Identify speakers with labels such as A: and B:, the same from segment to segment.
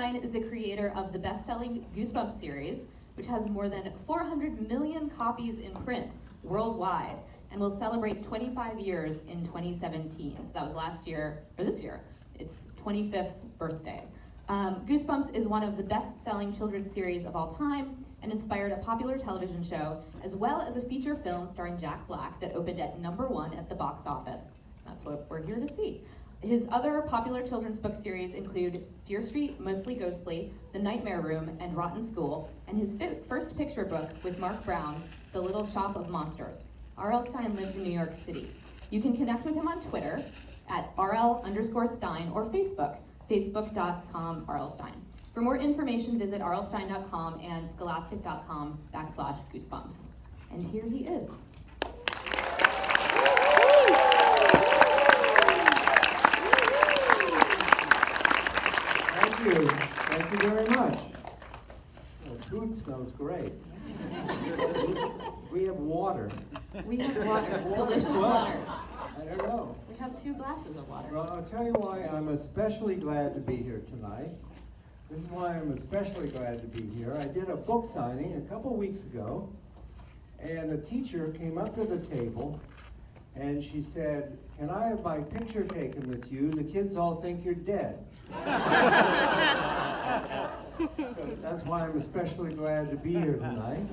A: Stine is the creator of the best-selling Goosebumps series, which has more than 400 million copies in print worldwide, and will celebrate 25 years in 2017. So that was last year, or this year, its 25th birthday. Goosebumps is one of the best-selling children's series of all time and inspired a popular television show, as well as a feature film starring Jack Black that opened at #1 at the box office. That's what we're here to see. His other popular children's book series include Fear Street, Mostly Ghostly, The Nightmare Room, and Rotten School, and his first picture book with Mark Brown, The Little Shop of Monsters. R.L. Stine lives in New York City. You can connect with him on Twitter at RL_Stine or Facebook, facebook.com/RLStine. For more information, visit rlstein.com and scholastic.com/goosebumps. And here he is.
B: Thank you. Thank you very much. The food smells great. We have water.
A: We have water, delicious water.
B: I don't know.
A: We have 2 glasses of water.
B: Well, I'll tell you why I'm especially glad to be here tonight. This is why I'm especially glad to be here. I did a book signing a couple weeks ago, and a teacher came up to the table, and she said, "Can I have my picture taken with you? The kids all think you're dead." So that's why I'm especially glad to be here tonight.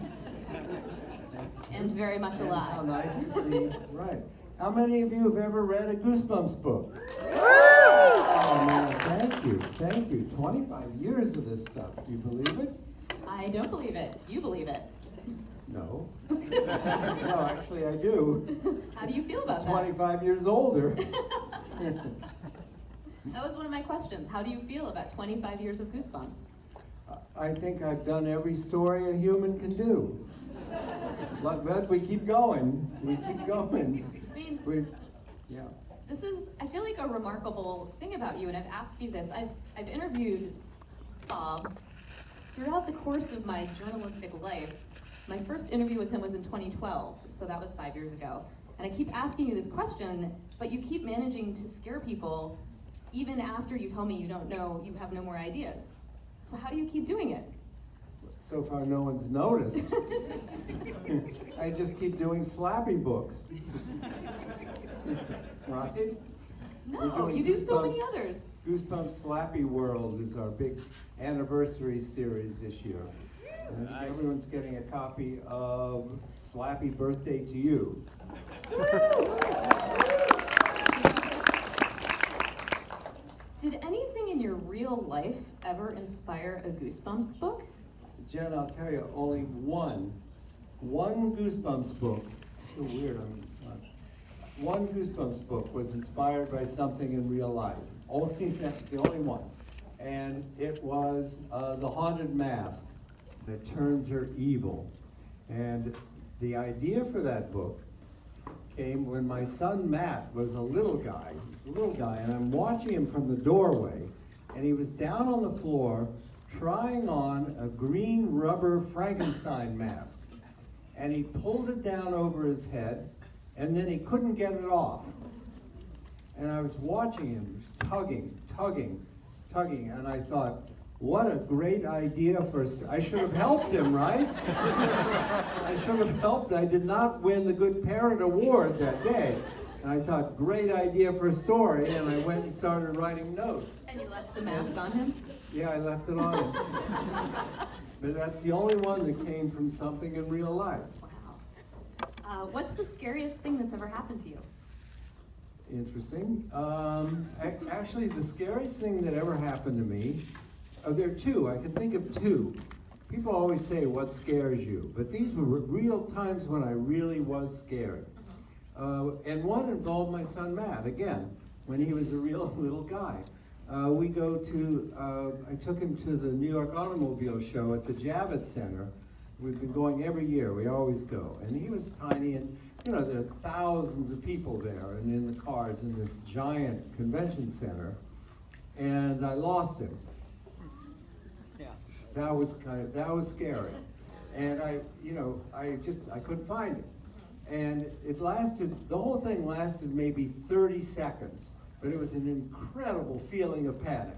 A: And very much
B: And
A: alive.
B: how nice to see, right. How many of you have ever read a Goosebumps book? Oh man, thank you. 25 years of this stuff, do you believe it?
A: I don't believe it. Do you believe it?
B: No. No, actually I do.
A: How do you feel about that?
B: 25 years older.
A: That was one of my questions. How do you feel about 25 years of Goosebumps?
B: I think I've done every story a human can do. But we keep going. We keep going.
A: I mean,
B: yeah.
A: this is, I feel like, a remarkable thing about you, and I've asked you this. I've interviewed Bob throughout the course of my journalistic life. My first interview with him was in 2012, so that was 5 years ago. And I keep asking you this question, but you keep managing to scare people even after you tell me you don't know, you have no more ideas. So how do you keep doing it?
B: So far no one's noticed. I just keep doing Slappy books. Right?
A: No, you do so many others.
B: Goosebumps Slappy World is our big anniversary series this year. And everyone's getting a copy of Slappy Birthday to You.
A: Did anything in your real life ever inspire a Goosebumps book?
B: Jen, I'll tell you, only one Goosebumps book, so weird, one Goosebumps book was inspired by something in real life. That's the only one. And it was The Haunted Mask That Turns Her Evil. And the idea for that book came when my son Matt was a little guy. He's a little guy, and I'm watching him from the doorway, and he was down on the floor trying on a green rubber Frankenstein mask. And he pulled it down over his head, and then he couldn't get it off. And I was watching him, just tugging, and I thought, what a great idea I should have helped him, right? I should have helped. I did not win the Good Parent Award that day. And I thought, great idea for a story, and I went and started writing notes.
A: And you left the mask on him?
B: Yeah, I left it on him. But that's the only one that came from something in real life.
A: Wow. What's the scariest thing that's ever happened to you?
B: Interesting. Actually, the scariest thing that ever happened to me, there are 2. I can think of 2. People always say, what scares you? But these were real times when I really was scared. And one involved my son Matt, again, when he was a real little guy. I took him to the New York Automobile Show at the Javits Center. We've been going every year, we always go. And he was tiny, and there are thousands of people there and in the cars in this giant convention center. And I lost him. Yeah. That was scary. And I couldn't find him. And the whole thing lasted maybe 30 seconds, but it was an incredible feeling of panic.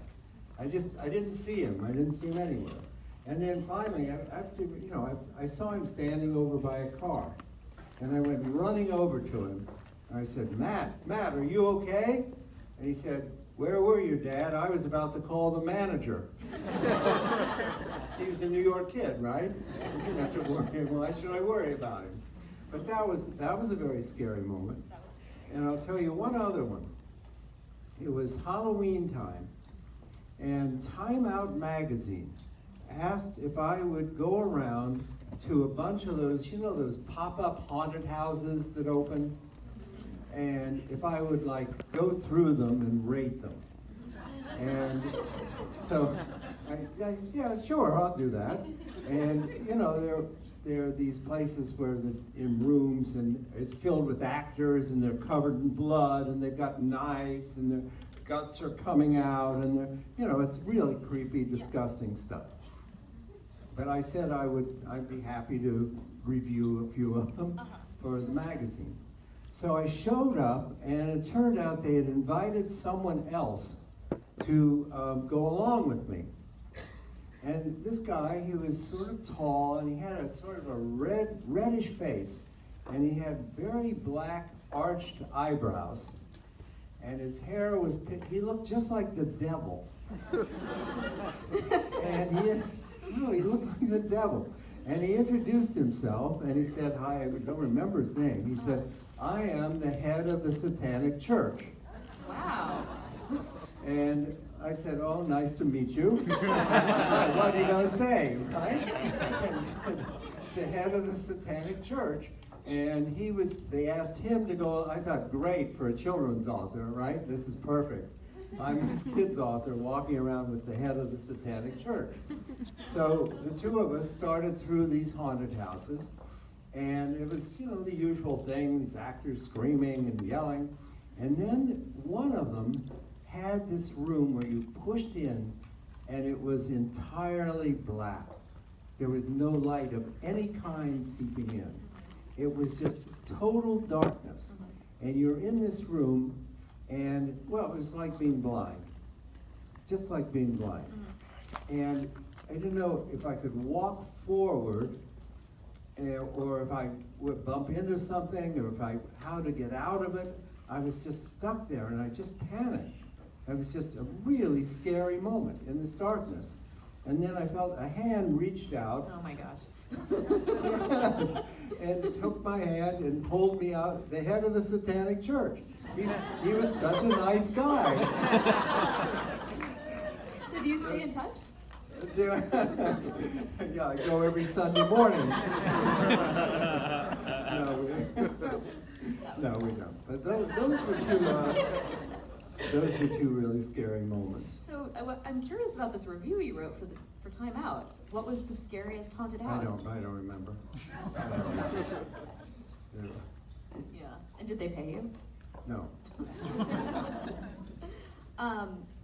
B: I didn't see him. I didn't see him anywhere. And then finally, after, I saw him standing over by a car. And I went running over to him. And I said, Matt, are you okay? And he said, where were you, Dad? I was about to call the manager. He was a New York kid, right? He didn't have to worry. Why should I worry about him? But that was a very scary moment. And I'll tell you one other one. It was Halloween time, and Time Out magazine asked if I would go around to a bunch of those, those pop-up haunted houses that open, and if I would go through them and rate them. And so, yeah, sure, I'll do that. And there are these places where in rooms, and it's filled with actors, and they're covered in blood, and they've got knives, and their guts are coming out, and it's really creepy, disgusting stuff. But I said I'd be happy to review a few of them for the magazine. So I showed up, and it turned out they had invited someone else to go along with me. And this guy, he was sort of tall, and he had a sort of a reddish face, and he had very black arched eyebrows, and his hair was, he looked just like the devil. And he looked like the devil. And he introduced himself, and he said, hi, I don't remember his name. He said, I am the head of the Satanic Church.
A: Wow.
B: And I said, oh, nice to meet you. What are you going to say, right? He's the head of the Satanic Church. And they asked him to go. I thought, great for a children's author, right? This is perfect. I'm this kid's author walking around with the head of the Satanic Church. So the two of us started through these haunted houses. And it was, the usual thing, these actors screaming and yelling. And then one of them had this room where you pushed in, and it was entirely black. There was no light of any kind seeping in. It was just total darkness. And you're in this room, and, well, it was like being blind. Just like being blind. And I didn't know if I could walk forward, or if I would bump into something, or how to get out of it. I was just stuck there, and I just panicked. It was just a really scary moment in this darkness. And then I felt a hand reached out.
A: Oh my gosh.
B: Yes, and took my hand and pulled me out, the head of the Satanic Church. He was such a nice guy.
A: Did you stay in touch?
B: Yeah, I go every Sunday morning. No, we don't. But those were two really scary moments.
A: So I'm curious about this review you wrote for Time Out. What was the scariest haunted house?
B: I don't remember.
A: Yeah. And did they pay you?
B: No.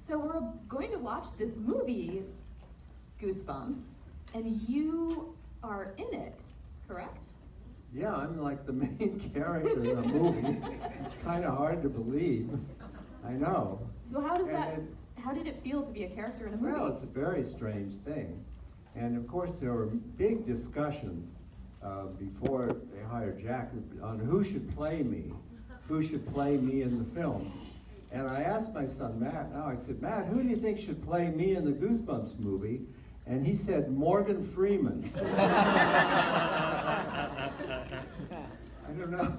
A: So we're going to watch this movie, Goosebumps, and you are in it, correct?
B: Yeah, I'm like the main character in the movie. It's kind of hard to believe. I know.
A: So how did it feel to be a character in a movie?
B: Well, it's a very strange thing. And of course there were big discussions before they hired Jack on who should play me in the film. And I asked my son Matt, I said, Matt, who do you think should play me in the Goosebumps movie? And he said, Morgan Freeman. I don't know.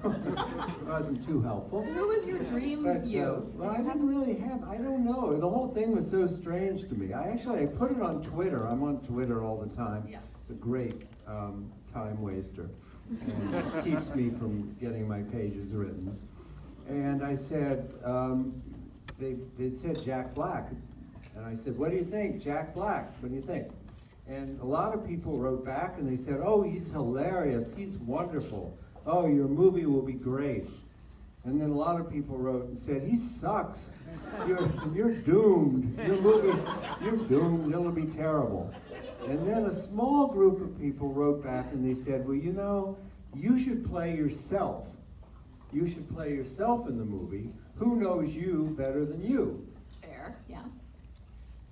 B: It wasn't too helpful.
A: Who was your dream you?
B: Well, I didn't really have, I don't know. The whole thing was so strange to me. I put it on Twitter. I'm on Twitter all the time.
A: Yeah.
B: It's a great time waster. And it keeps me from getting my pages written. And I said, they said Jack Black. And I said, what do you think, Jack Black? What do you think? And a lot of people wrote back and they said, oh, he's hilarious. He's wonderful. Oh, your movie will be great. And then a lot of people wrote and said, he sucks. You're doomed. Your movie, you're doomed. It'll be terrible. And then a small group of people wrote back and they said, well, you should play yourself. You should play yourself in the movie. Who knows you better than you?
A: Fair, yeah.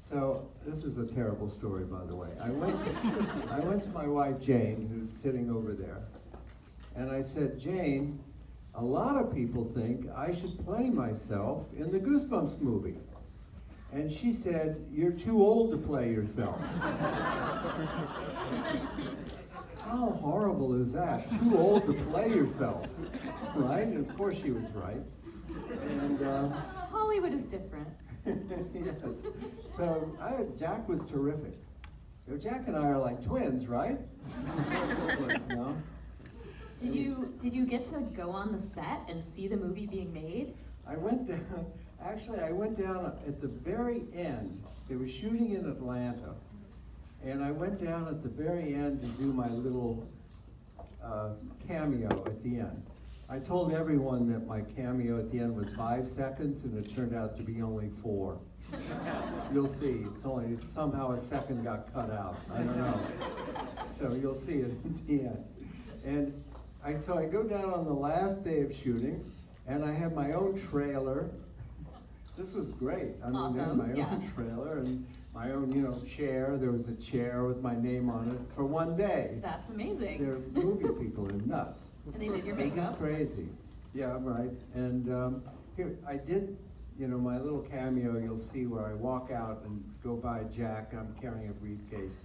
B: So this is a terrible story, by the way. I went to my wife Jane, who's sitting over there, and I said, Jane, a lot of people think I should play myself in the Goosebumps movie. And she said, you're too old to play yourself. How horrible is that? Too old to play yourself, right? And of course she was right. And
A: Hollywood is different.
B: yes. So Jack was terrific. You know, Jack and I are like twins, right? No?
A: Did you get to go on the set and see the movie being made?
B: I went down at the very end. They were shooting in Atlanta, and I went down at the very end to do my little cameo at the end. I told everyone that my cameo at the end was 5 seconds, and it turned out to be only 4. You'll see, it's only, somehow a second got cut out, I don't know. So you'll see it at the end. And so I go down on the last day of shooting, and I have my own trailer. This was great. I mean, I had my own trailer and my own, chair. There was a chair with my name on it for one day.
A: That's amazing.
B: They're movie people are nuts.
A: And they did your makeup?
B: It's crazy. Yeah, right. And here, I did, my little cameo, you'll see where I walk out and go by Jack. I'm carrying a briefcase,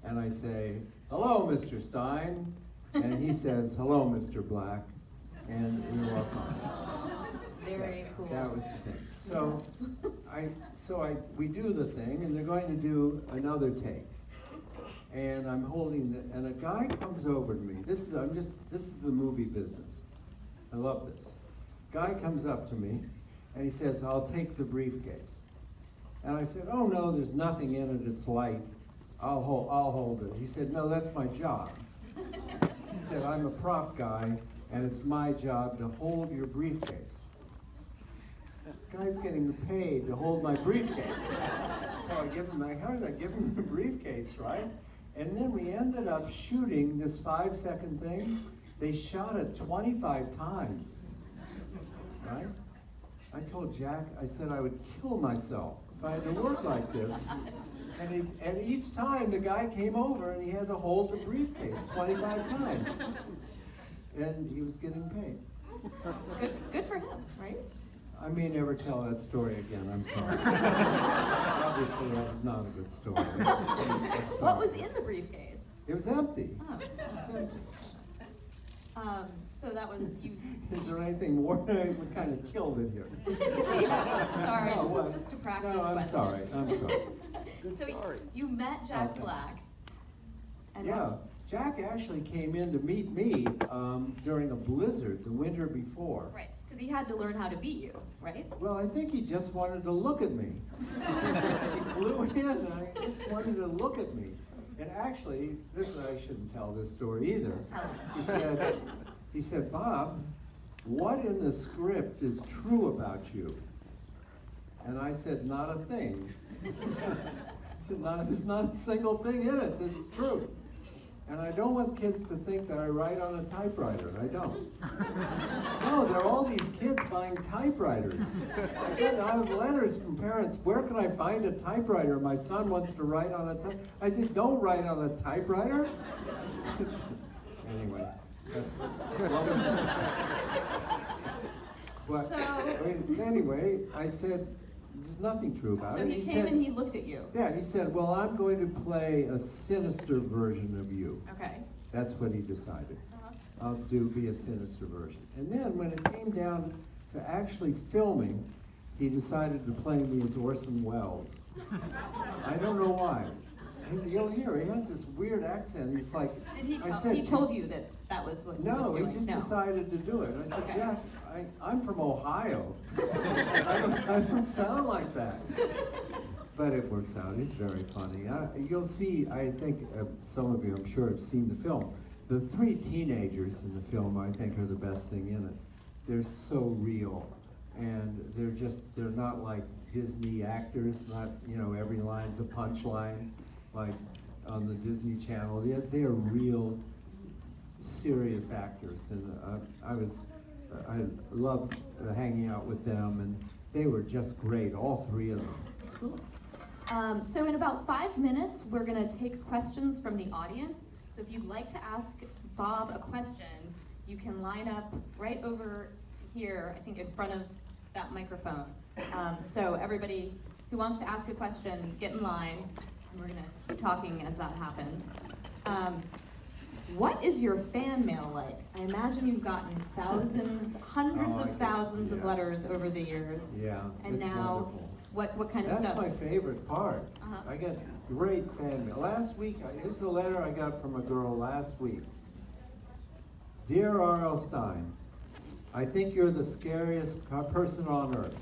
B: and I say, hello, Mr. Stine. And he says, hello, Mr. Black. And we walk on.
A: Very cool.
B: That was the thing. So we do the thing, and they're going to do another take. And I'm holding and a guy comes over to me. This is the movie business. I love this. Guy comes up to me, and he says, I'll take the briefcase. And I said, oh no, there's nothing in it, it's light. I'll hold it. He said, no, that's my job. He said, I'm a prop guy, and it's my job to hold your briefcase. Guy's getting paid to hold my briefcase. So I give him the briefcase, right? And then we ended up shooting this 5-second thing. They shot it 25 times, right? I told Jack, I said I would kill myself if I had to work like this. And each time the guy came over and he had to hold the briefcase 25 times. And he was getting paid.
A: Good for him, right?
B: I may never tell that story again, I'm sorry. Obviously, that was not a good story.
A: What was in the briefcase?
B: It was empty.
A: Oh.
B: It was empty.
A: So that was you.
B: Is there anything more? We kind of killed it here.
A: Sorry,
B: No,
A: this is just a practice
B: No, I'm
A: question.
B: sorry.
A: So you met Jack Black. And
B: Yeah, Jack actually came in to meet me during a blizzard the winter before.
A: Right, because he had to learn how to beat you, right?
B: Well, I think he just wanted to look at me. He flew in, and I just wanted to look at me. And actually, I shouldn't tell this story either. He said, Bob, what in the script is true about you? And I said, not a thing. He said, there's not a single thing in it that's true. And I don't want kids to think that I write on a typewriter. I don't. No, there are all these kids buying typewriters. I get out of letters from parents, where can I find a typewriter? My son wants to write on a typewriter. I said, don't write on a typewriter. Anyway, anyway, I said, there's nothing true about it.
A: So he came and he looked at you.
B: Yeah, he said, well, I'm going to play a sinister version of you.
A: Okay.
B: That's what he decided. I'll be a sinister version. And then when it came down to actually filming, he decided to play me as Orson Welles. I don't know why. You'll hear, he has this weird accent. He's like,
A: Did he told you that was what he was doing?
B: No, he just decided to do it. I said,
A: Okay.
B: Jack, I'm from Ohio. I don't sound like that. But it works out. It's very funny. You'll see, I think some of you, I'm sure, have seen the film. The 3 teenagers in the film, I think, are the best thing in it. They're so real. And they're not like Disney actors, not, every line's a punchline, like on the Disney Channel. They are real, serious actors. And I loved hanging out with them, and they were just great, all 3 of them.
A: Cool. So in about 5 minutes, we're going to take questions from the audience. So if you'd like to ask Bob a question, you can line up right over here, I think in front of that microphone. So everybody who wants to ask a question, get in line, and we're going to keep talking as that happens. What is your fan mail like? I imagine you've gotten thousands, hundreds of thousands of letters over the years.
B: Yeah,
A: and
B: it's
A: now,
B: wonderful.
A: what kind of
B: That's
A: stuff?
B: my favorite part. I get great fan mail. Last week, here's a letter I got from a girl last week. Dear R.L. Stine, I think you're the scariest person on earth.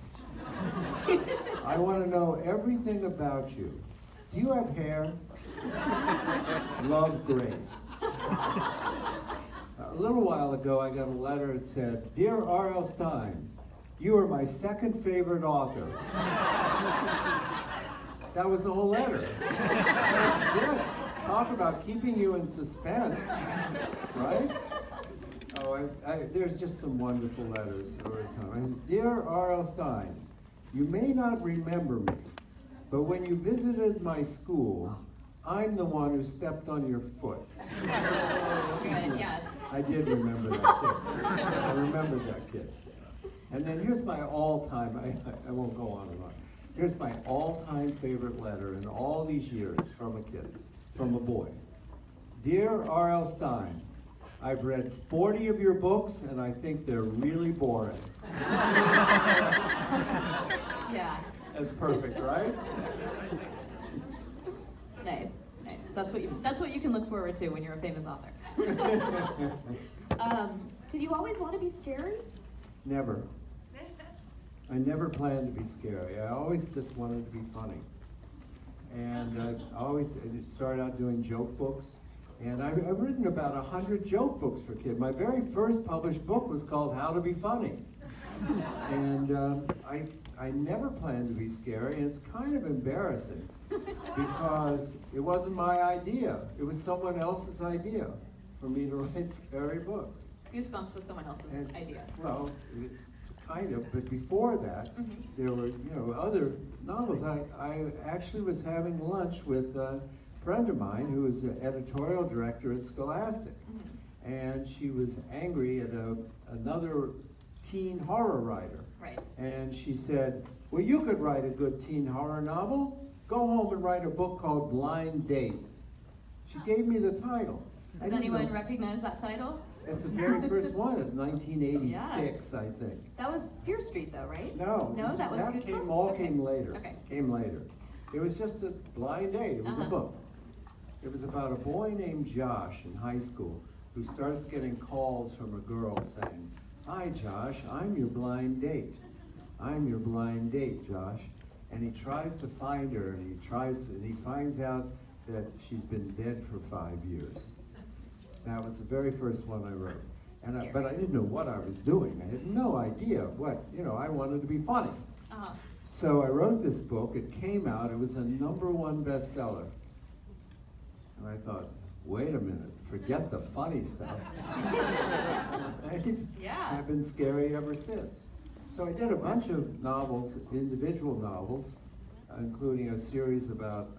B: I want to know everything about you. Do you have hair? Love, Grace. A little while ago, I got a letter that said, Dear R.L. Stine, you are my second favorite author. That was the whole letter. Yeah. Talk about keeping you in suspense, right? Oh, there's just some wonderful letters over time. Dear R.L. Stine, you may not remember me, but when you visited my school, I'm the one who stepped on your foot.
A: Good, yes.
B: I did remember that kid. I remembered that kid. And then here's my all-time, I won't go on and on. Here's my all-time favorite letter in all these years from a kid, from a boy. Dear R.L. Stine, I've read 40 of your books and I think they're really boring.
A: Yeah.
B: That's perfect, right?
A: Nice, nice. That's what you can look forward to when you're a famous author. Did you always want to be scary?
B: Never. I never planned to be scary. I always just wanted to be funny. And I started out doing joke books. And I've written about 100 joke books for kids. My very first published book was called How to Be Funny. And I never planned to be scary, and it's kind of embarrassing because it wasn't my idea. It was someone else's idea for me to write scary books.
A: Goosebumps was someone else's idea.
B: Well, kind of, but before that, there were, other novels. I actually was having lunch with a friend of mine who was the editorial director at Scholastic, and she was angry at another teen horror writer.
A: Right.
B: And she said, well, you could write a good teen horror novel. Go home and write a book called Blind Date. She gave me the title.
A: Does anyone recognize that title?
B: It's the very first one. It's 1986, I think.
A: That was Fear Street, though, right?
B: No,
A: that was Goosebumps?
B: came later.
A: Okay.
B: Came later. It was just a blind date. It was a book. It was about a boy named Josh in high school who starts getting calls from a girl saying, Hi, Josh, I'm your blind date. I'm your blind date, Josh. And he tries to find her, and he finds out that she's been dead for 5 years. That was the very first one I wrote. But I didn't know what I was doing. I had no idea what, I wanted to be funny. So I wrote this book, it came out, it was a #1 bestseller. And I thought, wait a minute, forget the funny stuff. Right?
A: Yeah.
B: I've been scary ever since. So I did a bunch of novels, individual novels, including a series about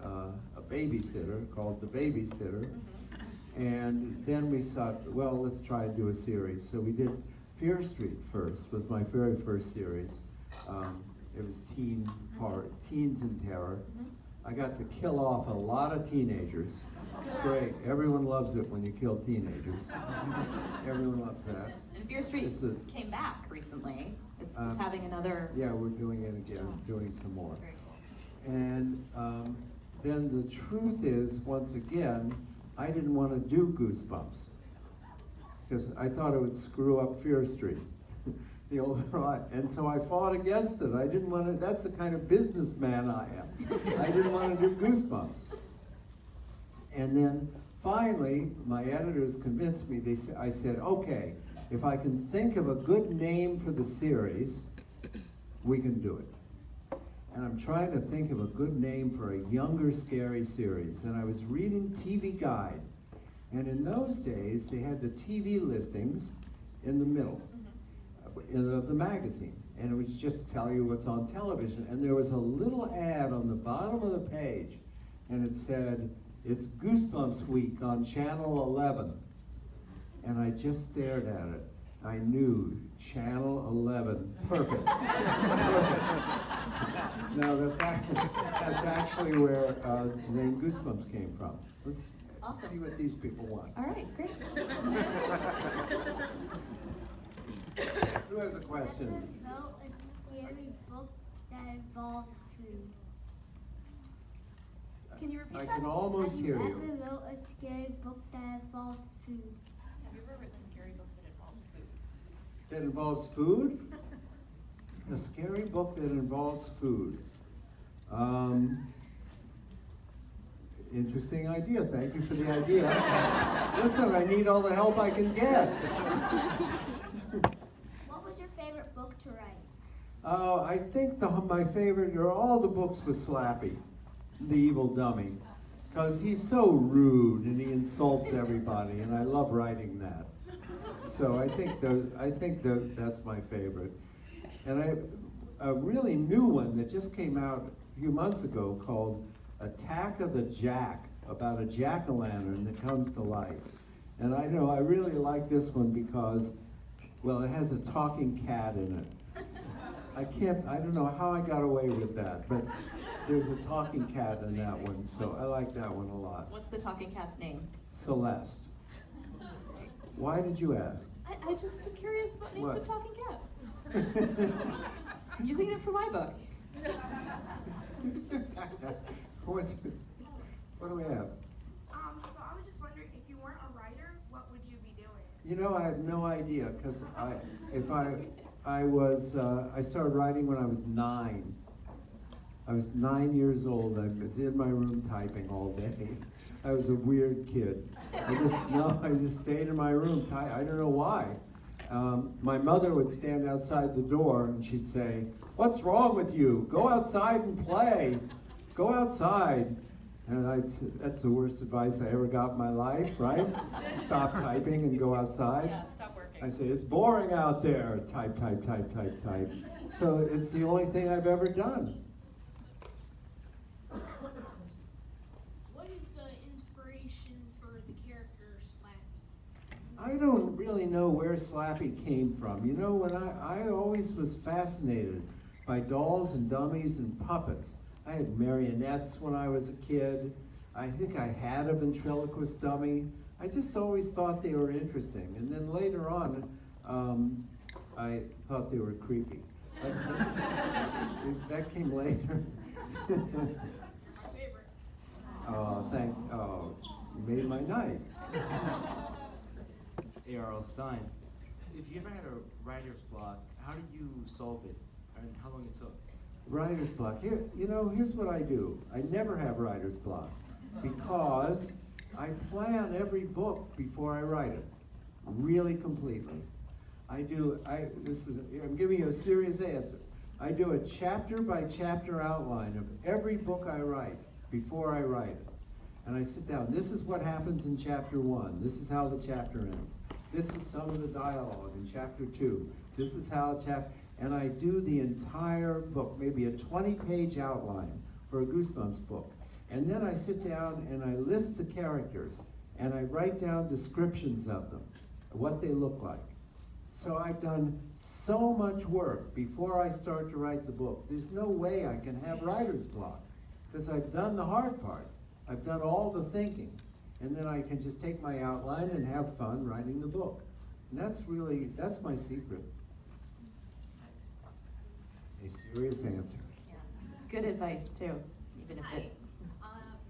B: a babysitter called The Babysitter. And then we thought, well, let's try and do a series. So we did Fear Street first, was my very first series. It was teen horror, teens in terror. I got to kill off a lot of teenagers. It's great. Everyone loves it when you kill teenagers. Everyone loves that.
A: And Fear Street came back recently. It's having another...
B: Yeah, we're doing it again, doing some more.
A: Very cool.
B: And then the truth is, once again, I didn't want to do Goosebumps because I thought it would screw up Fear Street, the old ride. And so I fought against it. I didn't want to, that's the kind of businessman I am. I didn't want to do Goosebumps. And then finally, my editors convinced me. I said, okay, if I can think of a good name for the series, we can do it. And I'm trying to think of a good name for a younger scary series. And I was reading TV Guide. And in those days, they had the TV listings in the middle. of the magazine, and it would just tell you what's on television. And there was a little ad on the bottom of the page, and it said, "It's Goosebumps Week on Channel 11." And I just stared at it. I knew Channel 11, perfect. Perfect. Now that's actually where the name Goosebumps came from. Let's
A: Awesome.
B: see what these people want.
A: All right, great.
B: Who has a question?
C: Wrote a scary book that involved food.
A: Can you repeat
B: I
A: that?
B: can almost hear
C: Have
B: you.
C: you ever wrote a scary book that involves food?
A: Have you ever written a scary book that involves food?
B: That involves food? A scary book that involves food. Interesting idea. Thank you for the idea. Listen, I need all the help I can get.
C: What was your favorite book to write?
B: I think my favorite are all the books with Slappy, the evil dummy, because he's so rude and he insults everybody, and I love writing that. So I think that's my favorite. And a really new one that just came out a few months ago called Attack of the Jack, about a jack-o'-lantern that comes to life. And I really like this one because, well, it has a talking cat in it. I don't know how I got away with that, but there's a talking cat in that one, so I like that one a lot.
A: What's the talking cat's name?
B: Celeste. Why did you ask?
A: I just am curious about names
B: What?
A: of talking cats. I'm using it for my book.
B: What do we have?
D: So I was just wondering, if you weren't a writer, what would you be doing?
B: You know, I have no idea, because I started writing when I was 9. I was 9 years old. I was in my room typing all day. I was a weird kid. I just stayed in my room. I don't know why. My mother would stand outside the door and she'd say, "What's wrong with you? Go outside and play. Go outside." And that's the worst advice I ever got in my life, right? Stop typing and go outside.
A: Yeah, stop working.
B: I say, "It's boring out there." Type, type, type, type, type. So it's the only thing I've ever done.
D: What is the inspiration for the character Slappy?
B: I don't really know where Slappy came from. You know, when I always was fascinated by dolls and dummies and puppets. I had marionettes when I was a kid. I think I had a ventriloquist dummy. I just always thought they were interesting. And then later on, I thought they were creepy. That came later.
D: My favorite.
B: Oh, you made my night.
E: A.R.L. Stine, if you ever had a writer's block, how did you solve it, and how long it took?
B: Writer's block. Here's what I do. I never have writer's block because I plan every book before I write it, really completely. I'm giving you a serious answer. I do a chapter by chapter outline of every book I write before I write it. And I sit down. This is what happens in chapter 1. This is how the chapter ends. This is some of the dialogue in chapter 2. This is how and I do the entire book, maybe a 20-page outline for a Goosebumps book. And then I sit down and I list the characters and I write down descriptions of them, what they look like. So I've done so much work before I start to write the book. There's no way I can have writer's block because I've done the hard part. I've done all the thinking. And then I can just take my outline and have fun writing the book. And that's my secret. A serious answer.
A: Yeah, it's good advice too, even if
F: Hi.
A: it.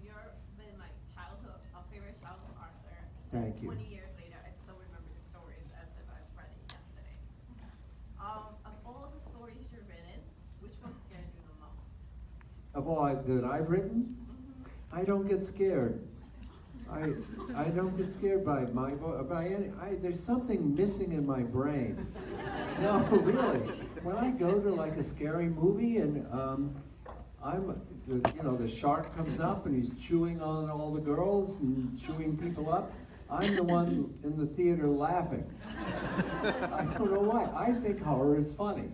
F: You're been my childhood, favorite childhood author.
B: Thank you.
F: 20 years later, I still remember the stories as if I read it yesterday. Of all the stories you've written, which one scared you the most?
B: Of all that I've written, I don't get scared. I don't get scared by any. There's something missing in my brain. No, really. When I go to like a scary movie and the shark comes up and he's chewing on all the girls and chewing people up, I'm the one in the theater laughing. I don't know why. I think horror is funny.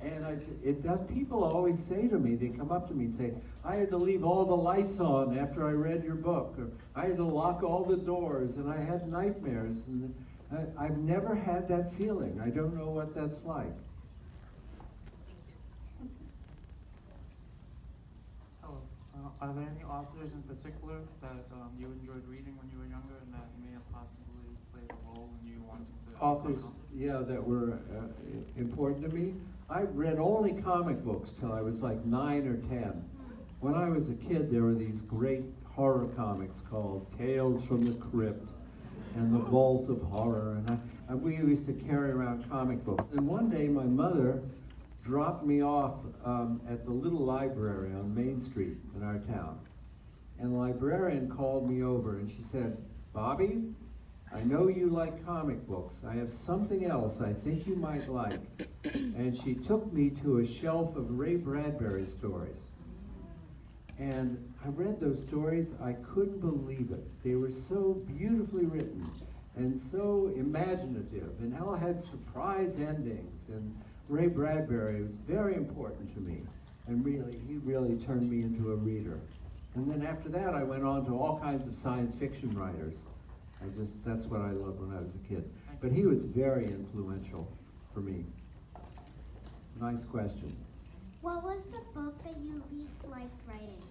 B: And it does. People always say to me, they come up to me and say, I had to leave all the lights on after I read your book, or I had to lock all the doors, and I had nightmares. And I've never had that feeling. I don't know what that's like.
G: Hello. Are there any authors in particular that you enjoyed reading when you were younger and that may have possibly played a role when you wanted to?
B: Authors, yeah, that were important to me. I read only comic books till I was like 9 or 10. When I was a kid, there were these great horror comics called Tales from the Crypt and The Vault of Horror, and we used to carry around comic books. And one day my mother dropped me off at the little library on Main Street in our town. And the librarian called me over and she said, Bobby, I know you like comic books. I have something else I think you might like. And she took me to a shelf of Ray Bradbury stories. And I read those stories, I couldn't believe it. They were so beautifully written and so imaginative, and all had surprise endings. And Ray Bradbury was very important to me, and he really turned me into a reader. And then after that, I went on to all kinds of science fiction writers. That's what I loved when I was a kid. But he was very influential for me. Nice question.
C: What was the book that you least liked writing?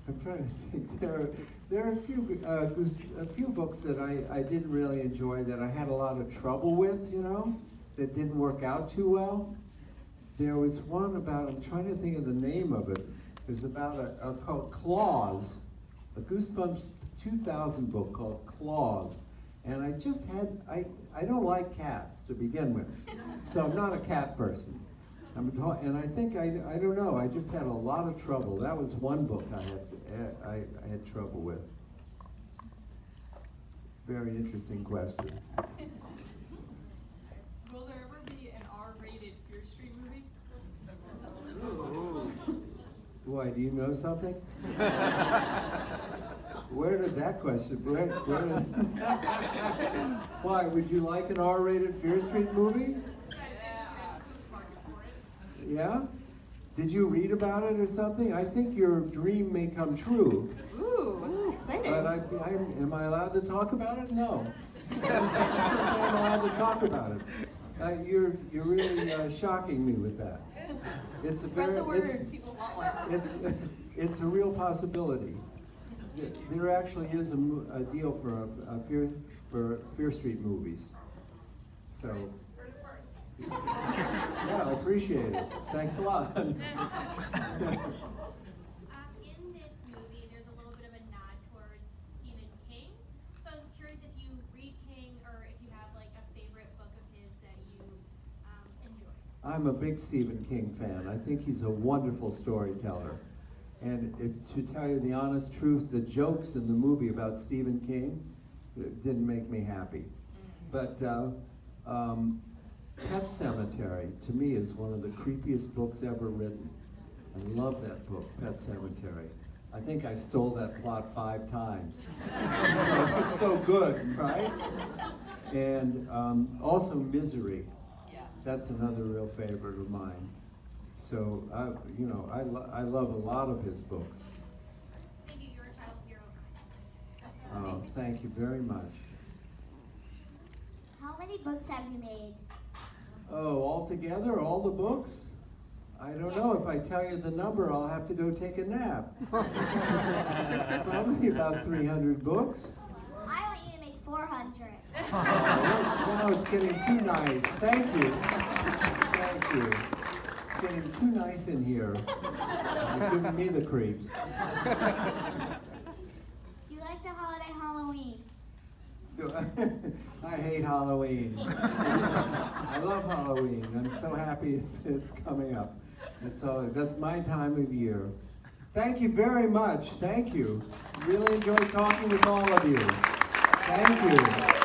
B: I'm trying to think. There are a few books that I didn't really enjoy, that I had a lot of trouble with, that didn't work out too well. There was one about, I'm trying to think of the name of it. It was about called Klaus, a Goosebumps 2000 book called Klaus. And I don't like cats to begin with, so I'm not a cat person. And I think, I don't know, I just had a lot of trouble. That was one book I had trouble with. Very interesting question.
H: Will there ever be an R-rated Fear Street movie?
B: Why, do you know something? Where did that question, why, would you like an R-rated Fear Street movie? Yeah? Did you read about it or something? I think your dream may come true.
A: Ooh, exciting.
B: But am I allowed to talk about it? No. I'm allowed to talk about it. You're really shocking me with that. It's a
A: Spread the word, people want one.
B: It's a real possibility. There actually is a deal for Fear Street movies. So. Yeah, I appreciate it. Thanks a lot.
I: In this movie, there's a little bit of a nod towards Stephen King. So I was curious if you read King, or if you have like a favorite book of his that you enjoy.
B: I'm a big Stephen King fan. I think he's a wonderful storyteller. And to tell you the honest truth, the jokes in the movie about Stephen King didn't make me happy. But Pet Cemetery, to me, is one of the creepiest books ever written. I love that book, Pet Cemetery. I think I stole that plot 5 times. It's so good, right? And also Misery. That's another real favorite of mine. So, I love a lot of his books.
I: Thank you. You're a child hero of mine.
B: Oh, thank you very much.
C: How many books have you made?
B: Oh, altogether, all the books? I don't know. If I tell you the number, I'll have to go take a nap. Probably about 300 books.
C: I want you to make 400.
B: Now it's getting too nice. Thank you. Thank you. It's getting too nice in here. You're giving me the creeps.
C: You like the holiday Halloween?
B: I hate Halloween. I love Halloween. I'm so happy it's coming up. That's my time of year. Thank you very much. Thank you. Really enjoyed talking with all of you. Thank you.